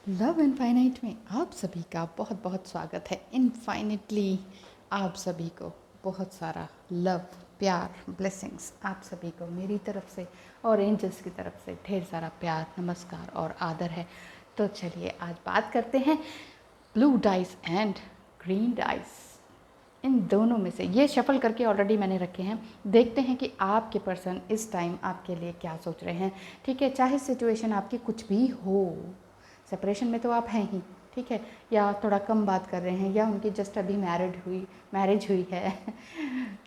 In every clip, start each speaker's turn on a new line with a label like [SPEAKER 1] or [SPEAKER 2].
[SPEAKER 1] Love infinite में आप सभी का बहुत बहुत स्वागत है। इनफाइनिटली आप सभी को बहुत सारा लव, प्यार, ब्लेसिंग्स आप सभी को मेरी तरफ से और एंजल्स की तरफ से ढेर सारा प्यार, नमस्कार और आदर है। तो चलिए आज बात करते हैं blue dice and green dice. इन दोनों में से ये शफल करके ऑलरेडी मैंने रखे हैं। देखते हैं कि आपके पर्सन इस टाइम आपके लिए क्या सोच रहे हैं। ठीक है, चाहे सिचुएशन आपकी कुछ भी हो, सेपरेशन में तो आप हैं ही, ठीक है, या थोड़ा कम बात कर रहे हैं, या उनकी जस्ट अभी मैरिज हुई है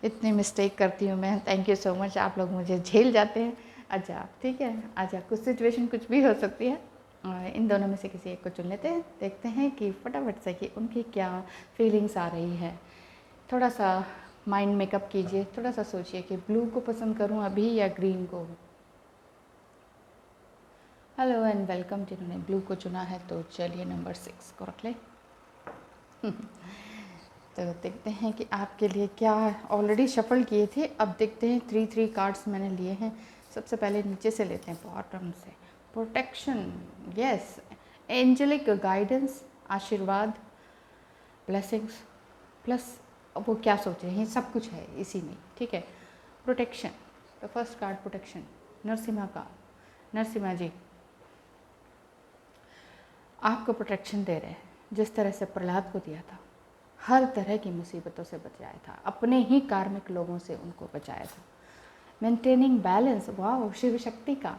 [SPEAKER 1] इतनी मिस्टेक करती हूँ मैं, थैंक यू सो मच, आप लोग मुझे झेल जाते हैं। अच्छा ठीक है, अच्छा कुछ सिचुएशन कुछ भी हो सकती है। इन दोनों में से किसी एक को चुन लेते हैं, देखते हैं कि फटाफट से कि उनकी क्या फीलिंग्स आ रही है। थोड़ा सा माइंड मेकअप कीजिए, थोड़ा सा सोचिए कि ब्लू को पसंद करूँ अभी या ग्रीन को। Hello and welcome. जिन्होंने ब्लू को चुना है तो चलिए नंबर 6 को रख ले तो देखते हैं कि आपके लिए क्या। ऑलरेडी शफल किए थे, अब देखते हैं 3 कार्ड्स मैंने लिए हैं। सबसे पहले नीचे से लेते हैं, बॉटम से। प्रोटेक्शन, यस, एंजेलिक गाइडेंस, आशीर्वाद, ब्लेसिंग्स, प्लस वो क्या सोच रहे हैं सब कुछ है इसी में, ठीक है। प्रोटेक्शन, तो फर्स्ट कार्ड प्रोटेक्शन, नरसिम्हा का, नरसिम्हा जी आपको प्रोटेक्शन दे रहे हैं। जिस तरह से प्रहलाद को दिया था, हर तरह की मुसीबतों से बचाया था, अपने ही कार्मिक लोगों से उनको बचाया था। मेंटेनिंग बैलेंस, वाह, शिव शक्ति का,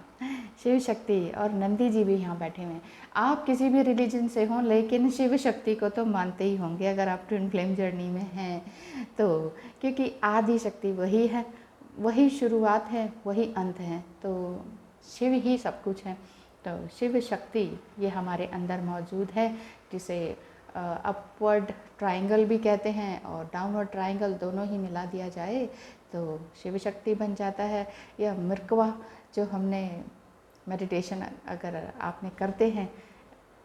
[SPEAKER 1] शिव शक्ति और नंदी जी भी यहाँ बैठे हुए हैं। आप किसी भी रिलीजन से हों लेकिन शिव शक्ति को तो मानते ही होंगे अगर आप ट्विन फ्लेम जर्नी में हैं तो, क्योंकि आदि शक्ति वही है, वही शुरुआत है, वही अंत है, तो शिव ही सब कुछ है। तो शिव शक्ति ये हमारे अंदर मौजूद है, जिसे अपवर्ड ट्रायंगल भी कहते हैं और डाउनवर्ड ट्रायंगल, दोनों ही मिला दिया जाए तो शिव शक्ति बन जाता है। या मिर्कवा, जो हमने मेडिटेशन अगर आपने करते हैं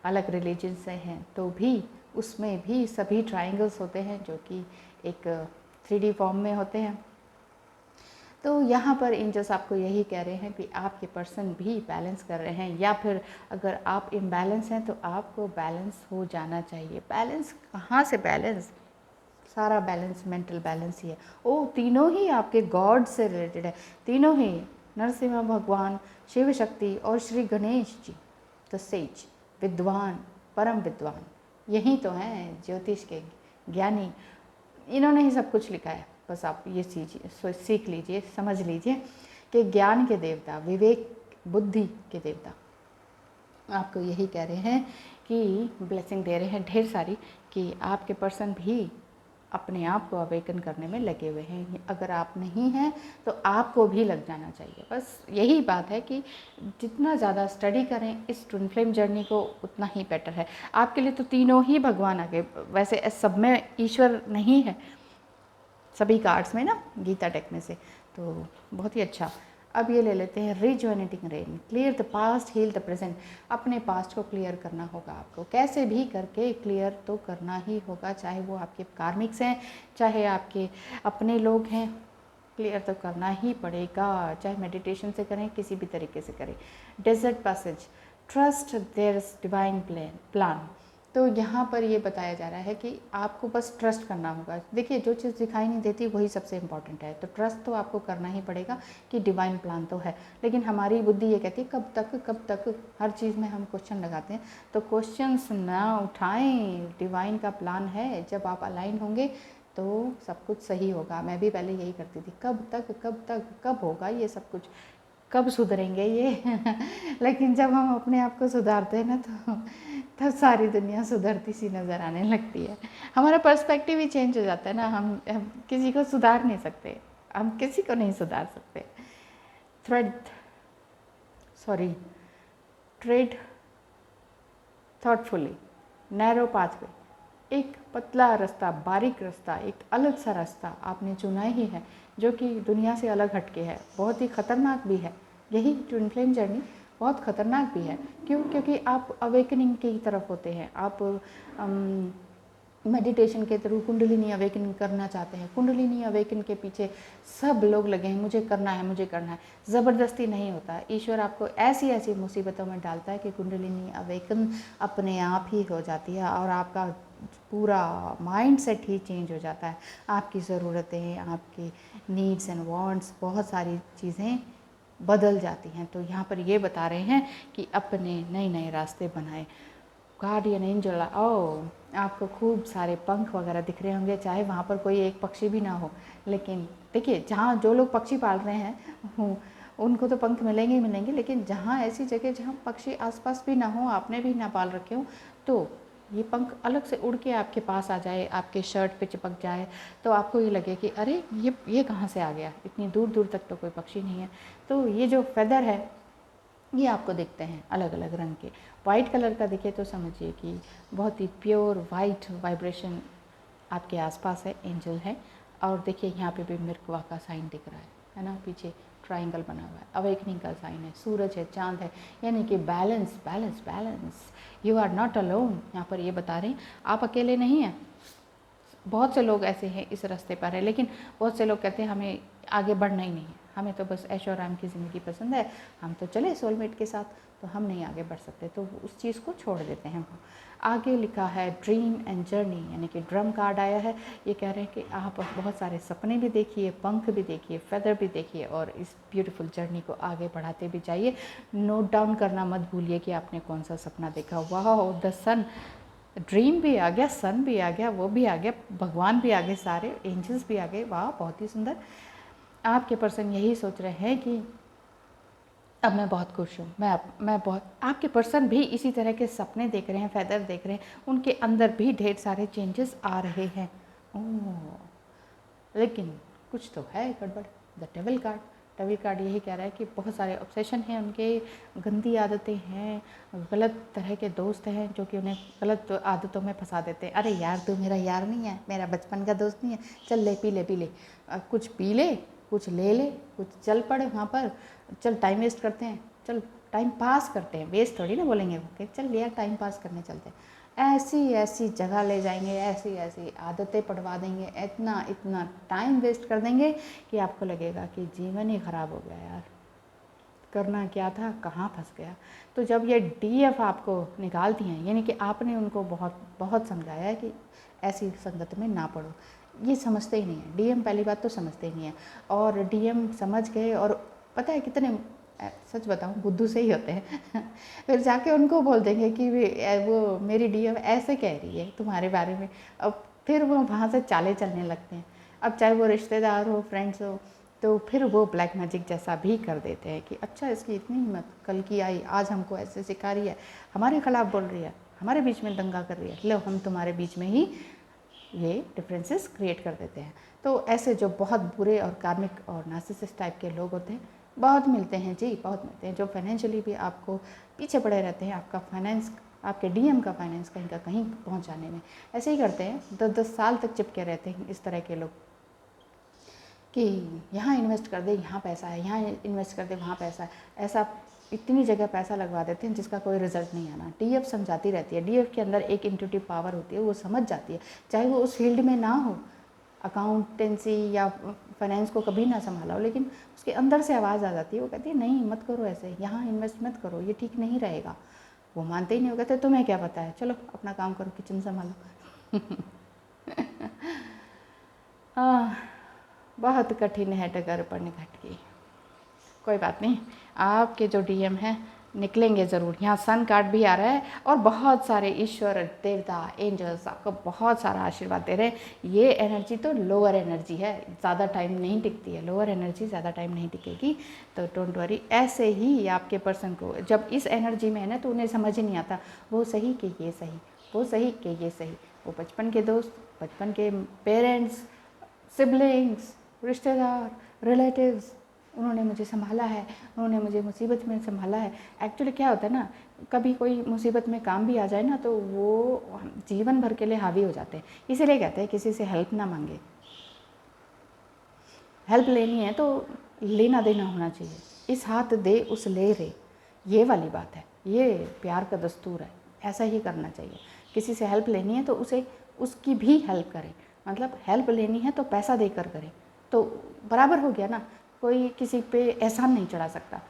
[SPEAKER 1] अलग रिलीजन से हैं तो भी उसमें भी सभी ट्रायंगल्स होते हैं जो कि एक 3D फॉर्म में होते हैं। तो यहाँ पर एंजल्स आपको यही कह रहे हैं कि आपके पर्सन भी बैलेंस कर रहे हैं, या फिर अगर आप इम्बैलेंस हैं तो आपको बैलेंस हो जाना चाहिए। बैलेंस कहाँ से बैलेंस, सारा बैलेंस मेंटल बैलेंस ही है। ओ, तीनों ही आपके गॉड से रिलेटेड है, तीनों ही, नरसिम्हा भगवान, शिव शक्ति और श्री गणेश जी, द सेज, विद्वान, परम विद्वान, यही तो हैं ज्योतिष के ज्ञानी। इन्होंने ही सब कुछ लिखा है, बस आप ये सीख लीजिए, समझ लीजिए कि ज्ञान के देवता, विवेक, बुद्धि के देवता आपको यही कह रहे हैं कि ब्लेसिंग दे रहे हैं ढेर सारी, कि आपके पर्सन भी अपने आप को अवेकन करने में लगे हुए हैं। अगर आप नहीं हैं तो आपको भी लग जाना चाहिए। बस यही बात है कि जितना ज़्यादा स्टडी करें इस ट्विन फ्लेम जर्नी को उतना ही बेटर है आपके लिए। तो तीनों ही भगवान आगे, वैसे सब में ईश्वर नहीं है, सभी कार्ड्स में ना, गीता टेक में से, तो बहुत ही अच्छा। अब ये ले लेते हैं rejuvenating rain, clear the past, heal the present. अपने पास्ट को क्लियर करना होगा आपको, कैसे भी करके क्लियर तो करना ही होगा, चाहे वो आपके कार्मिक्स हैं, चाहे आपके अपने लोग हैं, क्लियर तो करना ही पड़ेगा, चाहे मेडिटेशन से करें, किसी भी तरीके से करें। Desert passage, trust their divine plan. तो यहाँ पर ये बताया जा रहा है कि आपको बस ट्रस्ट करना होगा। देखिए, जो चीज़ दिखाई नहीं देती वही सबसे इम्पॉर्टेंट है, तो ट्रस्ट तो आपको करना ही पड़ेगा कि डिवाइन प्लान तो है। लेकिन हमारी बुद्धि ये कहती है कब तक कब तक, हर चीज़ में हम क्वेश्चन लगाते हैं, तो क्वेश्चंस ना उठाएं, डिवाइन का प्लान है, जब आप अलाइन होंगे तो सब कुछ सही होगा। मैं भी पहले यही करती थी, कब होगा ये सब कुछ, कब सुधरेंगे ये लेकिन जब हम अपने आप को सुधारते हैं ना तो तब सारी दुनिया सुधरती सी नज़र आने लगती है। हमारा पर्सपेक्टिव ही चेंज हो जाता है ना। हम किसी को सुधार नहीं सकते, हम किसी को नहीं सुधार सकते। Thread, sorry, trade thoughtfully, narrow pathway, एक पतला रास्ता, बारीक रास्ता, एक अलग सा रास्ता आपने चुना ही है, जो कि दुनिया से अलग हटके है, बहुत ही ख़तरनाक भी है। यही ट्विन फ्लेम जर्नी बहुत ख़तरनाक भी है। क्यों? क्योंकि आप अवेकनिंग की तरफ होते हैं, आप मेडिटेशन के थ्रू कुंडलिनी अवेकनिंग करना चाहते हैं। कुंडलिनी अवेकन के पीछे सब लोग लगे हैं, मुझे करना है, मुझे करना है। ज़बरदस्ती नहीं होता, ईश्वर आपको ऐसी ऐसी मुसीबतों में डालता है कि कुंडलिनी अवेकन अपने आप ही हो जाती है और आपका पूरा माइंड सेट ही चेंज हो जाता है। आपकी ज़रूरतें, आपकी नीड्स एंड वांट्स, बहुत सारी चीज़ें बदल जाती हैं। तो यहाँ पर ये बता रहे हैं कि अपने नए नए रास्ते बनाए। गार्डियन एंजल, ओ आपको खूब सारे पंख वगैरह दिख रहे होंगे, चाहे वहाँ पर कोई एक पक्षी भी ना हो। लेकिन देखिए, जहाँ जो लोग पक्षी पाल रहे हैं उनको तो पंख मिलेंगे ही मिलेंगे, लेकिन जहाँ ऐसी जगह जहाँ पक्षी आसपास भी ना हो, आपने भी ना पाल रखे हो, तो ये पंख अलग से उड़ के आपके पास आ जाए, आपके शर्ट पे चिपक जाए, तो आपको ये लगे कि अरे ये कहाँ से आ गया, इतनी दूर दूर तक तो कोई पक्षी नहीं है। तो ये जो फेदर है ये आपको दिखते हैं अलग अलग रंग के। वाइट कलर का दिखे तो समझिए कि बहुत ही प्योर वाइट वाइब्रेशन आपके आसपास है, एंजल है। और देखिए यहाँ पे भी मिर्कवा का साइन दिख रहा है ना, पीछे ट्रायंगल बना हुआ है, अवेकनिंग का साइन है, सूरज है, चांद है, यानी कि balance balance balance. You are not alone, यहाँ पर ये बता रहे हैं आप अकेले नहीं हैं। बहुत से लोग ऐसे हैं इस रास्ते पर है, लेकिन बहुत से लोग कहते हैं हमें आगे बढ़ना ही नहीं है, हमें तो बस ऐशो आराम की ज़िंदगी पसंद है, हम तो चले सोलमेट के साथ, तो हम नहीं आगे बढ़ सकते, तो उस चीज़ को छोड़ देते हैं। आगे लिखा है ड्रीम एंड जर्नी, यानी कि ड्रम कार्ड आया है। ये कह रहे हैं कि आप बहुत सारे सपने भी देखिए, पंख भी देखिए, फेदर भी देखिए, और इस ब्यूटीफुल जर्नी को आगे बढ़ाते भी जाइए। नोट डाउन करना मत भूलिए कि आपने कौन सा सपना देखा। वाह, द सन, ड्रीम भी आ गया, सन भी आ गया, वो भी आ गया, भगवान भी आ गए, सारे एंजल्स भी आ गए। वाह, बहुत ही सुंदर। आपके पर्सन यही सोच रहे हैं कि अब मैं बहुत खुश हूँ, मैं बहुत, आपके पर्सन भी इसी तरह के सपने देख रहे हैं, फेदर देख रहे हैं, उनके अंदर भी ढेर सारे चेंजेस आ रहे हैं। ओह, लेकिन कुछ तो है गड़बड़। द टेबल कार्ड यही कह रहा है कि बहुत सारे ऑब्सेशन हैं उनके, गंदी आदतें हैं, गलत तरह के दोस्त हैं जो कि उन्हें गलत आदतों में फंसा देते हैं। अरे यार, तू मेरा यार नहीं है, मेरा बचपन का दोस्त नहीं है, चल ले पी ले, कुछ पी ले, कुछ ले ले, कुछ चल पड़े वहाँ पर, चल टाइम वेस्ट करते हैं, चल टाइम पास करते हैं, वेस्ट थोड़ी ना बोलेंगे वो, चल यार टाइम पास करने चलते हैं। ऐसी ऐसी जगह ले जाएंगे, ऐसी ऐसी आदतें पढ़वा देंगे, इतना इतना टाइम वेस्ट कर देंगे कि आपको लगेगा कि जीवन ही ख़राब हो गया यार, करना क्या था, कहाँ फंस गया। तो जब ये डीएफ आपको निकालती हैं, यानी कि आपने उनको बहुत बहुत समझाया है कि ऐसी संगत में ना पड़ो, ये समझते ही नहीं है। डीएम पहली बात तो समझते ही नहीं है, और डीएम समझ गए, और पता है कितने, सच बताऊं, बुद्धू से ही होते हैं फिर जाके उनको बोल देंगे कि वो मेरी डीएम ऐसे कह रही है तुम्हारे बारे में, अब फिर वो वहाँ से चाले चलने लगते हैं। अब चाहे वो रिश्तेदार हो, फ्रेंड्स हो, तो फिर वो ब्लैक मैजिक जैसा भी कर देते हैं कि अच्छा इसकी इतनी हिम्मत, कल की आई, आज हमको ऐसे सिखा रही है, हमारे खिलाफ बोल रही है, हमारे बीच में दंगा कर रही है, लो हम तुम्हारे बीच में ही ये डिफरेंसेस क्रिएट कर देते हैं। तो ऐसे जो बहुत बुरे और कार्मिक और नार्सिसिस्ट टाइप के लोग होते हैं, बहुत मिलते हैं जी, बहुत मिलते हैं, जो फाइनेंशियली भी आपको पीछे पड़े रहते हैं, आपका फाइनेंस, आपके डीएम का फाइनेंस कहीं का कहीं पहुंचाने में ऐसे ही करते हैं। 10-10 साल तक चिपके रहते हैं इस तरह के लोग कि यहाँ इन्वेस्ट कर दे, यहाँ पैसा है, यहाँ इन्वेस्ट कर दे, वहाँ पैसा है, ऐसा इतनी जगह पैसा लगवा देते हैं जिसका कोई रिजल्ट नहीं आना। डीएफ समझाती रहती है, डीएफ के अंदर एक इंट्यूटिव पावर होती है, वो समझ जाती है, चाहे वो उस फील्ड में ना हो, अकाउंटेंसी या फाइनेंस को कभी ना संभाला हो, लेकिन उसके अंदर से आवाज़ आ जाती है, वो कहती है नहीं मत करो ऐसे, यहाँ इन्वेस्ट मत करो, ये ठीक नहीं रहेगा। वो मानते ही नहीं, वो कहते तुम्हें क्या पता है, चलो अपना काम करो, किचन संभालो बहुत कठिन है डगर पर निकट की। कोई बात नहीं, आपके जो डीएम हैं निकलेंगे ज़रूर। यहाँ सन कार्ड भी आ रहा है, और बहुत सारे ईश्वर, देवता, एंजल्स आपको बहुत सारा आशीर्वाद दे रहे हैं। ये एनर्जी तो लोअर एनर्जी है, ज़्यादा टाइम नहीं टिकती है, लोअर एनर्जी ज़्यादा टाइम नहीं टिकेगी, तो डोंट वरी। ऐसे ही आपके पर्सन को जब इस एनर्जी में है ना, तो उन्हें समझ ही नहीं आता वो सही कि ये सही, वो सही कि ये सही। वो बचपन के दोस्त, बचपन के पेरेंट्स, सिबलिंग्स, रिश्तेदार, रिलेटिव्स, उन्होंने मुझे संभाला है, उन्होंने मुझे मुसीबत में संभाला है। एक्चुअली क्या होता है ना, कभी कोई मुसीबत में काम भी आ जाए ना, तो वो जीवन भर के लिए हावी हो जाते हैं। इसीलिए कहते हैं किसी से हेल्प ना मांगे, हेल्प लेनी है तो लेना देना होना चाहिए, इस हाथ दे उस ले रे, ये वाली बात है, ये प्यार का दस्तूर है, ऐसा ही करना चाहिए। किसी से हेल्प लेनी है तो उसे उसकी भी हेल्प करें। मतलब हेल्प लेनी है तो पैसा देकर करें, तो बराबर हो गया ना। कोई किसी पे एहसान नहीं चढ़ा सकता।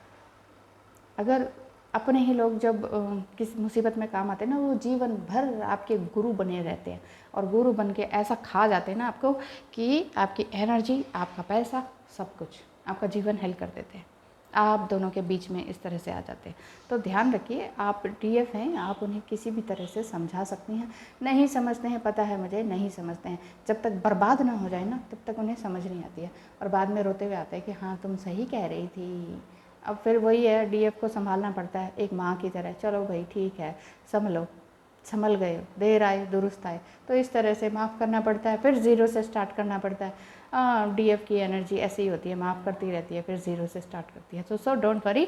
[SPEAKER 1] अगर अपने ही लोग जब किसी मुसीबत में काम आते हैं ना, वो जीवन भर आपके गुरु बने रहते हैं, और गुरु बन के ऐसा खा जाते हैं ना आपको कि आपकी एनर्जी, आपका पैसा, सब कुछ, आपका जीवन हेल कर देते हैं। आप दोनों के बीच में इस तरह से आ जाते हैं। तो ध्यान रखिए, आप डीएफ हैं, आप उन्हें किसी भी तरह से समझा सकती हैं। नहीं समझते हैं, पता है मुझे, नहीं समझते हैं, जब तक बर्बाद ना हो जाए ना तब तक उन्हें समझ नहीं आती है, और बाद में रोते हुए आते हैं कि हाँ तुम सही कह रही थी। अब फिर वही है, डीएफ को संभालना पड़ता है एक माँ की तरह। चलो भाई ठीक है, संभलो, संभल गए हो, देर आए दुरुस्त आए, तो इस तरह से माफ़ करना पड़ता है, फिर ज़ीरो से स्टार्ट करना पड़ता है। डीएफ की एनर्जी ऐसी ही होती है, माफ़ करती रहती है, फिर ज़ीरो से स्टार्ट करती है। तो सो डोंट वरी,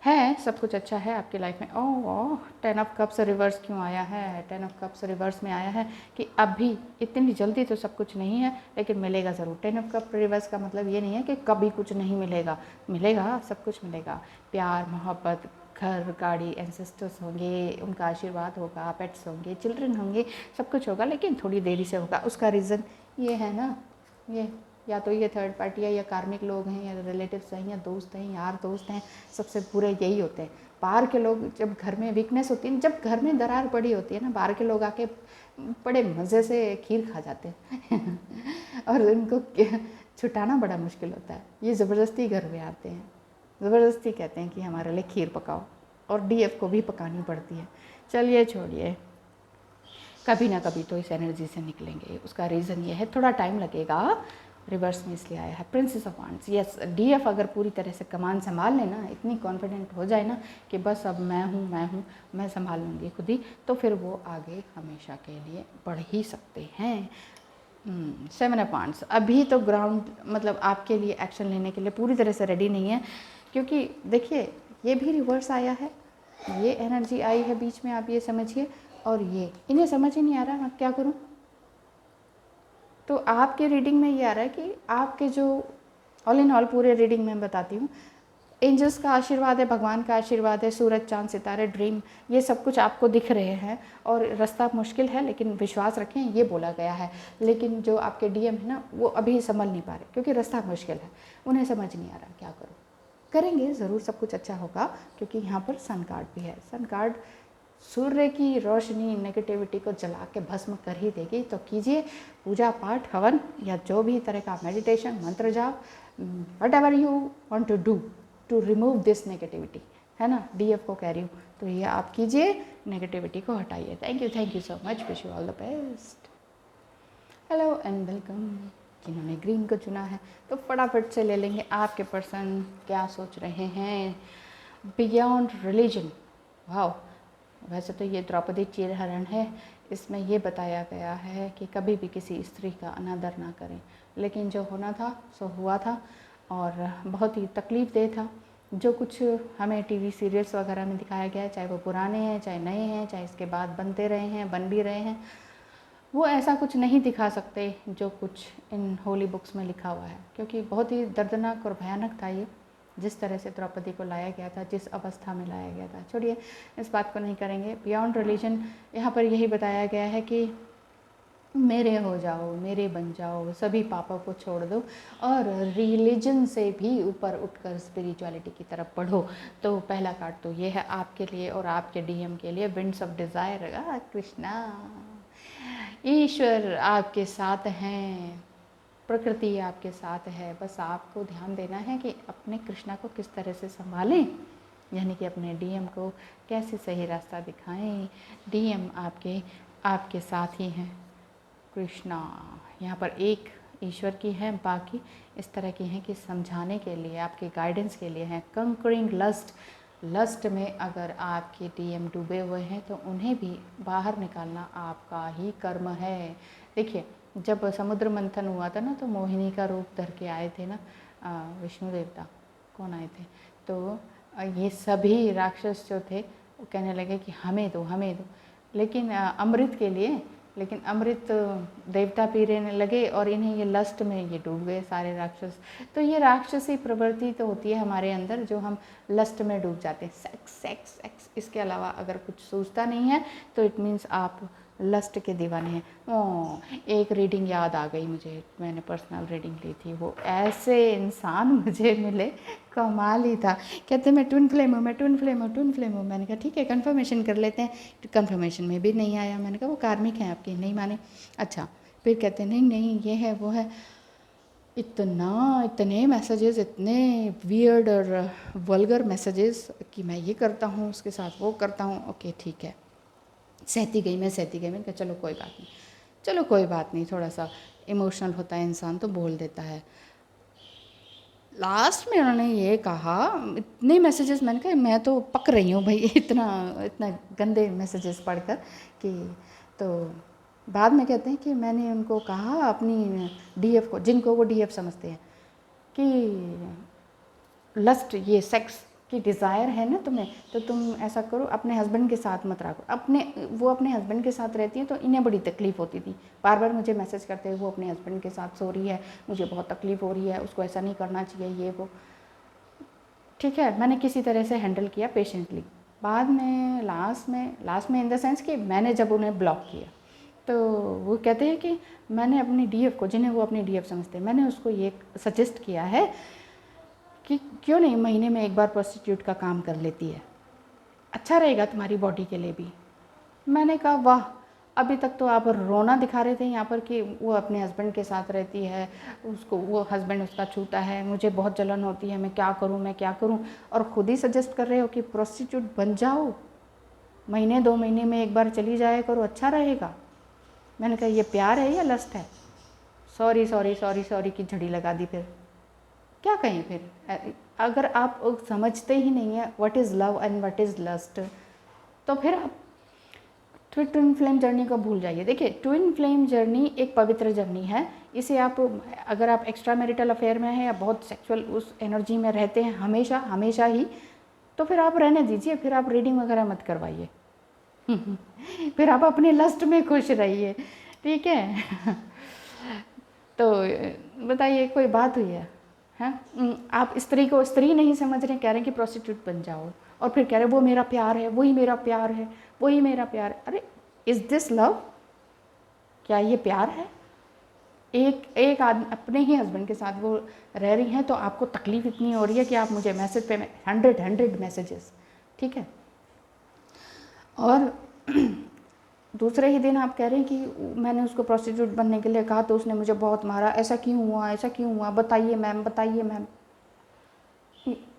[SPEAKER 1] है सब कुछ अच्छा है आपकी लाइफ में। ओह 10 ऑफ कप्स रिवर्स क्यों आया है? 10 ऑफ कप्स रिवर्स में आया है कि अभी इतनी जल्दी तो सब कुछ नहीं है, लेकिन मिलेगा ज़रूर। 10 ऑफ कप रिवर्स का मतलब ये नहीं है कि कभी कुछ नहीं मिलेगा, मिलेगा, सब कुछ मिलेगा। प्यार, मोहब्बत, घर, गाड़ी, एंसेस्टर्स होंगे, उनका आशीर्वाद होगा, पेट्स होंगे, चिल्ड्रन होंगे, सब कुछ होगा, लेकिन थोड़ी देरी से होगा। उसका रीज़न ये है ना, ये या तो ये थर्ड पार्टी है, या कार्मिक लोग हैं, या रिलेटिव्स हैं, या दोस्त हैं, यार दोस्त हैं, सबसे बुरे यही होते हैं। बाहर के लोग, जब घर में वीकनेस होती है, जब घर में दरार पड़ी होती है ना, बाहर के लोग आके बड़े मज़े से खीर खा जाते हैं और उनको छुटाना बड़ा मुश्किल होता है। ये ज़बरदस्ती घर में आते हैं, ज़बरदस्ती कहते हैं कि हमारे लिए खीर पकाओ, और डीएफ को भी पकानी पड़ती है। चलिए छोड़िए, कभी ना कभी तो इस एनर्जी से निकलेंगे। उसका रीज़न ये है, थोड़ा टाइम लगेगा, रिवर्स में इसलिए आया है। Princess of wands, yes, DF अगर पूरी तरह से कमान संभाल लेना, इतनी कॉन्फिडेंट हो जाए ना कि बस अब मैं हूँ, मैं संभाल लूँगी खुद ही, तो फिर वो आगे हमेशा के लिए बढ़ ही सकते हैं। 7 ऑफ वांड्स, अभी तो ग्राउंड मतलब आपके लिए एक्शन लेने के लिए पूरी तरह से रेडी नहीं है, क्योंकि देखिए ये भी रिवर्स आया है, ये एनर्जी आई है बीच में, आप ये समझिए, और ये इन्हें समझ ही नहीं आ रहा मैं क्या करूं। तो आपके रीडिंग में ये आ रहा है कि आपके जो ऑल इन ऑल पूरे रीडिंग में बताती हूँ, एंजल्स का आशीर्वाद है, भगवान का आशीर्वाद है, सूरज चांद सितारे ड्रीम, ये सब कुछ आपको दिख रहे हैं, और रास्ता मुश्किल है लेकिन विश्वास रखें, ये बोला गया है। लेकिन जो आपके डीएम है ना, वो अभी संभल नहीं पा रहे, क्योंकि रास्ता मुश्किल है, उन्हें समझ नहीं आ रहा क्या करो। करेंगे ज़रूर, सब कुछ अच्छा होगा, क्योंकि यहाँ पर सन कार्ड भी है। सन कार्ड सूर्य की रोशनी नेगेटिविटी को जला के भस्म कर ही देगी। तो कीजिए पूजा पाठ, हवन, या जो भी तरह का मेडिटेशन, मंत्र जाप, whatever you want to do to remove this negativity, है ना, डीएफ को कह रही हूँ, तो ये आप कीजिए, नेगेटिविटी को हटाइए। Thank you so much, wish you all the best. Hello and welcome. जिन्होंने ग्रीन को चुना है तो फटाफट से ले लेंगे आपके पर्सन क्या सोच रहे हैं। बियॉन्ड रिलीजन, वाओ, वैसे तो ये द्रौपदी चीरहरण है, इसमें ये बताया गया है कि कभी भी किसी स्त्री का अनादर ना करें, लेकिन जो होना था सो हुआ था, और बहुत ही तकलीफ़देह था। जो कुछ हमें टीवी सीरियल्स वगैरह में दिखाया गया है, चाहे वो पुराने हैं चाहे नए हैं, चाहे इसके बाद बनते रहे हैं, बन भी रहे हैं, वो ऐसा कुछ नहीं दिखा सकते जो कुछ इन होली बुक्स में लिखा हुआ है, क्योंकि बहुत ही दर्दनाक और भयानक था ये, जिस तरह से द्रौपदी को लाया गया था, जिस अवस्था में लाया गया था। छोड़िए, इस बात को नहीं करेंगे। बियॉन्ड रिलीजन, यहाँ पर यही बताया गया है कि मेरे हो जाओ, मेरे बन जाओ, सभी पापों को छोड़ दो, और रिलीजन से भी ऊपर उठकर स्पिरिचुअलिटी की तरफ बढ़ो। तो पहला कार्ड तो ये है आपके लिए और आपके डीएम के लिए, विंड्स ऑफ डिज़ायर। कृष्णा, ईश्वर आपके साथ हैं, प्रकृति आपके साथ है, बस आपको ध्यान देना है कि अपने कृष्णा को किस तरह से संभालें, यानी कि अपने डीएम को कैसे सही रास्ता दिखाएं। डीएम आपके साथ ही हैं। कृष्णा यहाँ पर एक ईश्वर की है, बाकी इस तरह की हैं कि समझाने के लिए, आपके गाइडेंस के लिए हैं। कंकरिंग लस्ट में अगर आपके डीएम डूबे हुए हैं तो उन्हें भी बाहर निकालना आपका ही कर्म है। देखिए, जब समुद्र मंथन हुआ था ना, तो मोहिनी का रूप धर के आए थे ना विष्णु देवता, कौन आए थे, तो ये सभी राक्षस जो थे वो कहने लगे कि हमें दो, लेकिन अमृत के लिए, लेकिन अमृत देवता पीने लगे, और इन्हें ये लस्ट में ये डूब गए सारे राक्षस। तो ये राक्षसी प्रवृत्ति तो होती है हमारे अंदर, जो हम लस्ट में डूब जाते हैं, सेक्स, इसके अलावा अगर कुछ सोचता नहीं है तो इट मीन्स आप लस्ट के दीवाने हैं। एक रीडिंग याद आ गई मुझे, मैंने पर्सनल रीडिंग ली थी, वो ऐसे इंसान मुझे मिले, कमाल ही था। कहते मैं ट्विन फ्लेम हूँ, मैं ट्विन फ्लेम हूँ, ट्विन फ्लेम हूँ। मैंने कहा ठीक है कंफर्मेशन कर लेते हैं, तो कंफर्मेशन में भी नहीं आया। मैंने कहा वो कार्मिक हैं आपके, नहीं माने। अच्छा, फिर कहते नहीं नहीं ये है वो है। इतने मैसेजेस, इतने वियर्ड और वल्गर मैसेजेस कि मैं ये करता हूँ उसके साथ, वो करता हूँ। ओके ठीक है, सहती गई। मैंने कहा चलो कोई बात नहीं, चलो कोई बात नहीं, थोड़ा सा इमोशनल होता है इंसान तो बोल देता है। लास्ट में उन्होंने ये कहा, इतने मैसेजेस, मैंने कहा मैं तो पक रही हूँ भाई इतना इतना गंदे मैसेजेस पढ़कर कि। तो बाद में कहते हैं कि मैंने उनको कहा अपनी डीएफ को, जिनको वो डीएफ समझते हैं, कि लस्ट, ये सेक्स की डिज़ायर है ना तुम्हें, तो तुम ऐसा करो अपने हस्बैंड के साथ मत रखो। वो अपने हस्बैंड के साथ रहती हैं तो इन्हें बड़ी तकलीफ़ होती थी, बार बार मुझे मैसेज करते वो अपने हस्बैंड के साथ सो रही है, मुझे बहुत तकलीफ़ हो रही है, उसको ऐसा नहीं करना चाहिए, ये वो। ठीक है, मैंने किसी तरह से हैंडल किया पेशेंटली। बाद में लास्ट में इन द सेंस कि मैंने जब उन्हें ब्लॉक किया, तो वो कहते हैं कि मैंने अपनी डीएफ को, जिन्हें वो अपनी डीएफ समझते हैं, मैंने उसको ये सजेस्ट किया है कि क्यों नहीं महीने में एक बार प्रोस्टिट्यूट का काम कर लेती है, अच्छा रहेगा तुम्हारी बॉडी के लिए भी। मैंने कहा वाह, अभी तक तो आप रोना दिखा रहे थे यहाँ पर कि वो अपने हस्बैंड के साथ रहती है, उसको वो हस्बैंड उसका छूता है, मुझे बहुत जलन होती है, मैं क्या करूँ, और ख़ुद ही सजेस्ट कर रहे हो कि प्रोस्टिट्यूट बन जाओ, महीने 2 महीने में एक बार चली जाया करो, अच्छा रहेगा। मैंने कहा ये प्यार है या लस्ट है? सॉरी सॉरी सॉरी सॉरी की झड़ी लगा दी। फिर क्या कहें? फिर अगर आप समझते ही नहीं है what is love and what is lust, तो फिर आप ट्विन फ्लेम जर्नी को भूल जाइए। देखिए, ट्विन फ्लेम जर्नी एक पवित्र जर्नी है। इसे आप, अगर आप एक्स्ट्रा मैरिटल अफेयर में हैं या बहुत सेक्सुअल उस एनर्जी में रहते हैं हमेशा ही, तो फिर आप रहने दीजिए, फिर आप रीडिंग वगैरह मत करवाइए फिर आप अपने लस्ट में खुश रहिए, ठीक है तो बताइए, कोई बात हुई है? हैं? आप स्त्री को स्त्री नहीं समझ रहे, कह रहे हैं कि प्रोस्टिट्यूट बन जाओ, और फिर कह रहे हैं वो मेरा प्यार है, वही मेरा प्यार है, वही मेरा प्यार है। अरे इज़ दिस लव? क्या ये प्यार है? एक आदमी अपने ही हस्बैंड के साथ वो रह रही हैं, तो आपको तकलीफ़ इतनी हो रही है कि आप मुझे मैसेज पे 100 मैसेजेस, ठीक है, और दूसरे ही दिन आप कह रहे हैं कि मैंने उसको प्रोस्टिट्यूट बनने के लिए कहा तो उसने मुझे बहुत मारा, ऐसा क्यों हुआ, बताइए मैम।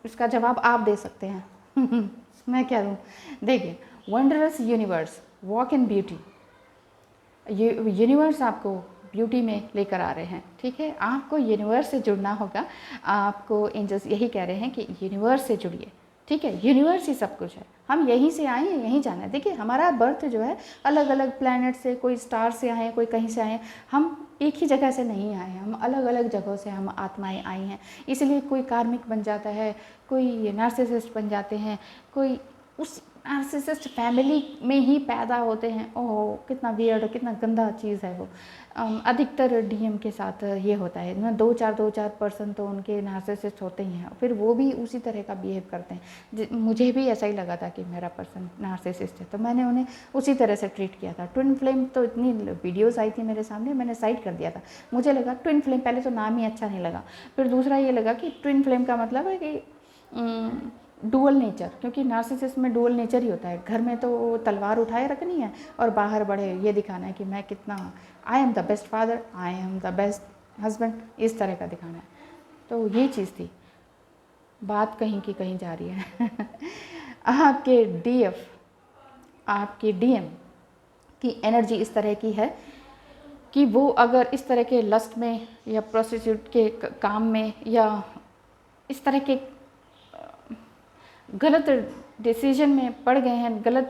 [SPEAKER 1] इसका जवाब आप दे सकते हैं मैं क्या दूँ? देखिए, wondrous universe, walk in beauty, ये यूनिवर्स आपको ब्यूटी में लेकर आ रहे हैं, ठीक है। आपको यूनिवर्स से जुड़ना होगा। आपको एंजल्स यही कह रहे हैं कि यूनिवर्स से जुड़िए, ठीक है। यूनिवर्स ही सब कुछ है, हम यहीं से आए हैं, यहीं जाना है। देखिए, हमारा बर्थ जो है अलग अलग प्लैनेट से, कोई स्टार से आए हैं, कोई कहीं से आए हैं, हम एक ही जगह से नहीं आए हैं, हम अलग अलग जगहों से हम आत्माएं आई हैं। इसलिए कोई कार्मिक बन जाता है, कोई नार्सिसिस्ट बन जाते हैं, कोई उस नार्सिसिस्ट फैमिली में ही पैदा होते हैं। ओह, कितना वियर्ड, कितना गंदा चीज़ है वो। अधिकतर डीएम के साथ ये होता है ना, 2-4% तो उनके नार्सिसिस्ट होते ही हैं, फिर वो भी उसी तरह का बिहेव करते हैं। मुझे भी ऐसा ही लगा था कि मेरा पर्सन नार्सिसिस्ट है, तो मैंने उन्हें उसी तरह से ट्रीट किया था। ट्विन फ्लेम तो इतनी वीडियोस आई थी मेरे सामने, मैंने साइड कर दिया था। मुझे लगा ट्विन फ्लेम, पहले तो नाम ही अच्छा नहीं लगा, फिर दूसरा ये लगा कि ट्विन फ्लेम का मतलब है कि डुअल नेचर, क्योंकि नार्सिसिस्ट में डुअल नेचर ही होता है। घर में तो तलवार उठाए रखनी है और बाहर बड़े ये दिखाना है कि मैं कितना, I am the best father, I am the best husband, इस तरह का दिखाना है। तो ये चीज़ थी। बात कहीं की कहीं जा रही है आपके डीएफ, आपके डीएम की एनर्जी इस तरह की है कि वो अगर इस तरह के लस्ट में या प्रोस्टिट्यूट के काम में या इस तरह के गलत डिसीजन में पड़ गए हैं, गलत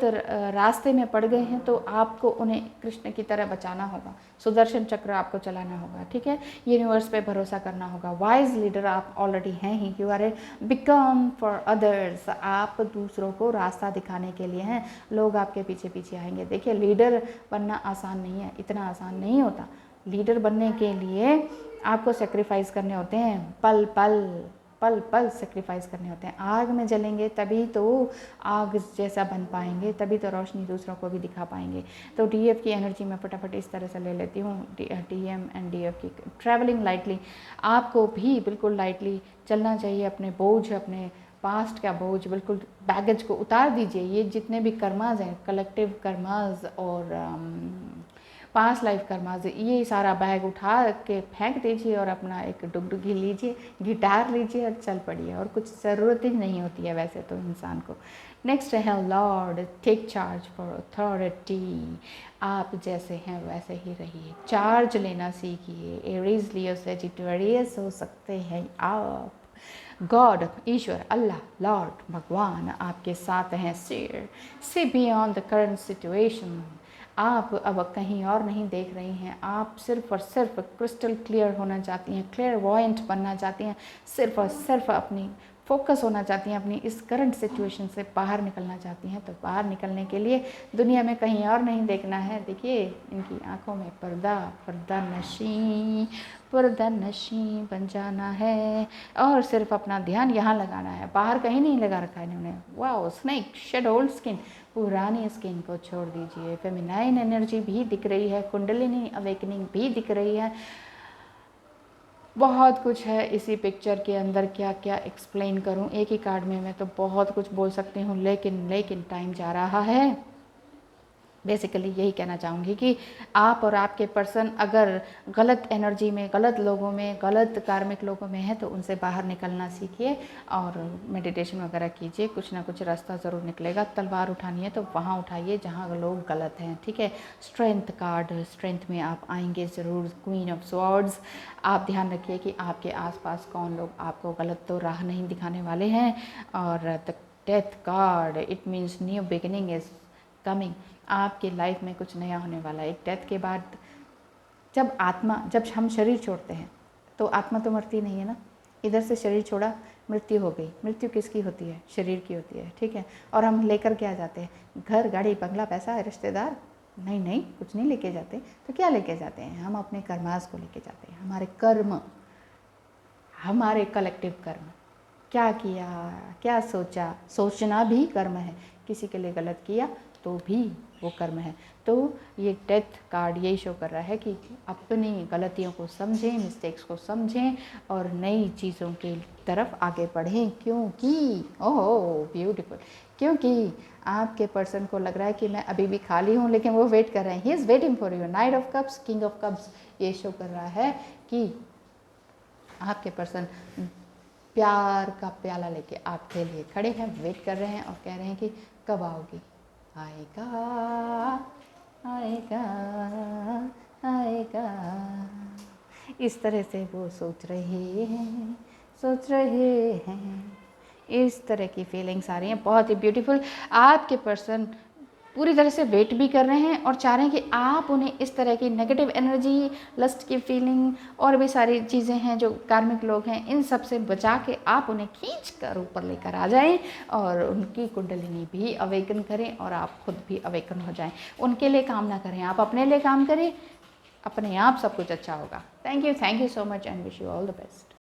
[SPEAKER 1] रास्ते में पड़ गए हैं, तो आपको उन्हें कृष्ण की तरह बचाना होगा। सुदर्शन चक्र आपको चलाना होगा, ठीक है। यूनिवर्स पे भरोसा करना होगा। वाइज लीडर आप ऑलरेडी हैं ही, you are a become for others. आप दूसरों को रास्ता दिखाने के लिए हैं, लोग आपके पीछे पीछे आएंगे। देखिए, लीडर बनना आसान नहीं है, इतना आसान नहीं होता। लीडर बनने के लिए आपको सेक्रीफाइस करने होते हैं, पल पल पल पल सेक्रीफाइस करने होते हैं। आग में जलेंगे तभी तो आग जैसा बन पाएंगे, तभी तो रोशनी दूसरों को भी दिखा पाएंगे। तो डीएफ की एनर्जी मैं फटाफट इस तरह से ले लेती हूँ। टीएम एंड डीएफ की ट्रैवलिंग लाइटली, आपको भी बिल्कुल लाइटली चलना चाहिए। अपने बोझ, अपने पास्ट का बोझ, बिल्कुल बैगेज को उतार दीजिए। ये जितने भी कर्माज हैं, कलेक्टिव कर्माज और पास्ट लाइफ कर्माज, ये सारा बैग उठा के फेंक दीजिए और अपना एक डुगडुगी लीजिए, गिटार लीजिए और चल पड़िए। और कुछ ज़रूरत ही नहीं होती है वैसे तो इंसान को। नेक्स्ट है lord, take charge for authority. आप जैसे हैं वैसे ही रहिए, चार्ज लेना सीखिए। एरीज, लियो, सेजिटेरियस हो सकते हैं आप। गॉड, ईश्वर, अल्लाह, लॉर्ड, भगवान आपके साथ हैं। See beyond the current situation. आप अब कहीं और नहीं देख रही हैं, आप सिर्फ और सिर्फ क्रिस्टल क्लियर होना चाहती हैं, क्लियर वॉयंट बनना चाहती हैं, सिर्फ और सिर्फ अपनी फोकस होना चाहती हैं, अपनी इस करंट सिचुएशन से बाहर निकलना चाहती हैं। तो बाहर निकलने के लिए दुनिया में कहीं और नहीं देखना है। देखिए इनकी आंखों में पर्दा, पर्दा नशी बन जाना है और सिर्फ अपना ध्यान यहाँ लगाना है, बाहर कहीं नहीं लगा रखा है इन्होंने। Wow, snake shed old skin, पुरानी स्किन को छोड़ दीजिए। फेमिनाइन एनर्जी भी दिख रही है, कुंडलिनी अवेकनिंग भी दिख रही है। बहुत कुछ है इसी पिक्चर के अंदर, क्या क्या एक्सप्लेन करूं। एक ही कार्ड में मैं तो बहुत कुछ बोल सकती हूँ, लेकिन टाइम जा रहा है। बेसिकली यही कहना चाहूँगी कि आप और आपके पर्सन अगर गलत एनर्जी में, गलत लोगों में, गलत कार्मिक लोगों में है तो उनसे बाहर निकलना सीखिए और मेडिटेशन वगैरह कीजिए। कुछ ना कुछ रास्ता ज़रूर निकलेगा। तलवार उठानी है तो वहाँ उठाइए जहाँ लोग गलत हैं, ठीक है। स्ट्रेंथ कार्ड, स्ट्रेंथ में आप आएंगे ज़रूर। क्वीन ऑफ स्वॉर्ड्स, आप ध्यान रखिए कि आपके आसपास कौन लोग आपको गलत तो राह नहीं दिखाने वाले हैं। और the death card, it means new beginning is coming. आपकी लाइफ में कुछ नया होने वाला है। एक डेथ के बाद जब हम शरीर छोड़ते हैं तो आत्मा तो मरती नहीं है ना। इधर से शरीर छोड़ा, मृत्यु हो गई। मृत्यु किसकी होती है? शरीर की होती है, ठीक है। और हम लेकर क्या जाते हैं? घर, गाड़ी, बंगला, पैसा, रिश्तेदार? नहीं, कुछ नहीं लेके जाते। तो क्या लेके जाते हैं? हम अपने कर्मास को लेके जाते हैं। हमारे कर्म, हमारे कलेक्टिव कर्म, क्या किया, क्या सोचा। सोचना भी कर्म है। किसी के लिए गलत किया तो भी वो कर्म है। तो ये डेथ कार्ड यही शो कर रहा है कि अपनी गलतियों को समझें, मिस्टेक्स को समझें और नई चीज़ों की तरफ आगे बढ़ें। क्योंकि ओह ब्यूटीफुल, क्योंकि आपके पर्सन को लग रहा है कि मैं अभी भी खाली हूँ, लेकिन वो वेट कर रहे हैं। He is waiting for you. Night of cups, king of cups, ये शो कर रहा है कि आपके पर्सन प्यार का प्याला लेके आपके लिए खड़े हैं, वेट कर रहे हैं और कह रहे हैं कि कब आओगी। आएगा आएगा आएगा, इस तरह से वो सोच रहे हैं। इस तरह की फीलिंग्स आ रही हैं, बहुत ही ब्यूटीफुल। आपके पर्सन पूरी तरह से वेट भी कर रहे हैं और चाह रहे हैं कि आप उन्हें इस तरह की नेगेटिव एनर्जी, लस्ट की फीलिंग और भी सारी चीज़ें हैं जो कार्मिक लोग हैं, इन सब से बचा के आप उन्हें खींच कर ऊपर लेकर आ जाएं और उनकी कुंडलिनी भी अवेकन करें और आप खुद भी अवेकन हो जाएं। उनके लिए काम ना करें, आप अपने लिए काम करें। अपने आप सब कुछ अच्छा होगा। Thank you so much and wish you all the best.